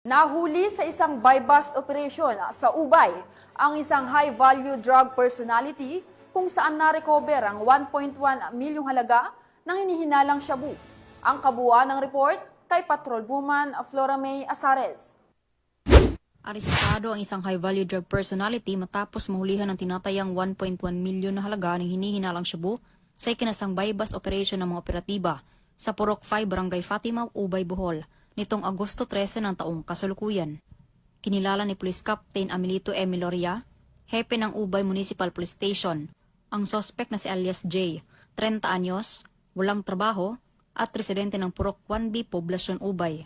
Nahuli sa isang buy-bust operation sa Ubay ang isang high-value drug personality kung saan na-recover ang 1.1 milyong halaga ng hinihinalang shabu. Ang kabuuan ng report kay Patrolwoman Flora May Asares. Arestado ang isang high-value drug personality matapos mahulihan ng tinatayang 1.1 milyon na halaga ng hinihinalang shabu sa ikinasang buy-bust operation ng mga operatiba sa Purok 5, Barangay Fatima, Ubay, Bohol, nitong Agosto 13 ng taong kasalukuyan. Kinilala ni Police Captain Amelito M. Loria, hepe ng Ubay Municipal Police Station, ang sospek na si alias J, 30 anyos, walang trabaho, at residente ng Purok 1B, Poblasyon Ubay.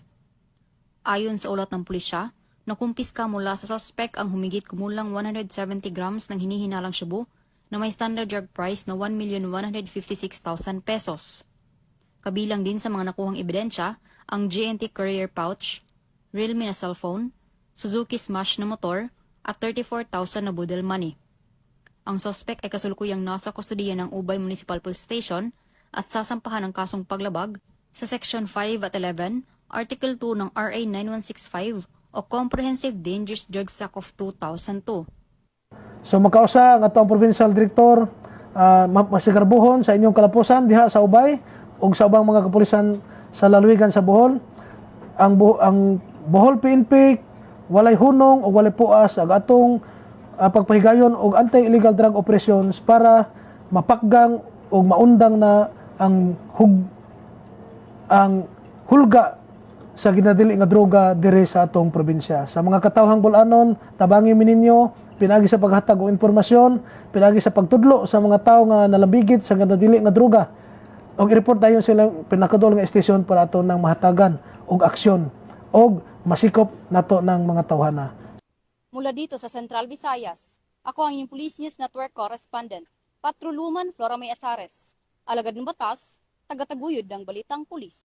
Ayon sa ulat ng pulisya, nakumpiska mula sa sospek ang humigit kumulang 170 grams ng hinihinalang shabu na may standard drug price na 1,156,000 pesos. Kabilang din sa mga nakuhang ebidensya ang GNT Courier Pouch, Realme na cellphone, Suzuki Smash na motor at 34,000 na budel money. Ang sospek ay kasulukuyang nasa kustudiya ng Ubay Municipal Police Station at sasampahan ng kasong paglabag sa Section 5 at 11, Article 2 ng RA 9165 o Comprehensive Dangerous Drugs Act of 2002. So makausa ang atong Provincial Director masigarbuhon sa inyong kalapusan diha sa Ubay ug sa ubang mga kapulisan sa lalawigan sa Bohol. Ang Bohol PNP walay hunong o walay puas ang atong pagpahigayon og anti-illegal drug operations para mapakgang o maundang na ang hulga sa ginadili nga droga diri sa atong probinsya. Sa mga katawhang bulanon, tabangi mininyo pinagi sa paghatag og impormasyon, pinagi sa pagtudlo sa mga tawo nga nalambigit sa ginadili nga droga. Og i-report dayon sila pinakadol nga istasyon para ato nang mahatagan og aksyon og masikop nato ng mga tawhana. Mula dito sa Central Visayas, ako ang inyong Police News Network Correspondent, Patrolwoman Flora May Asares. Alagad ng batas, tagataguyod ng balitang pulis.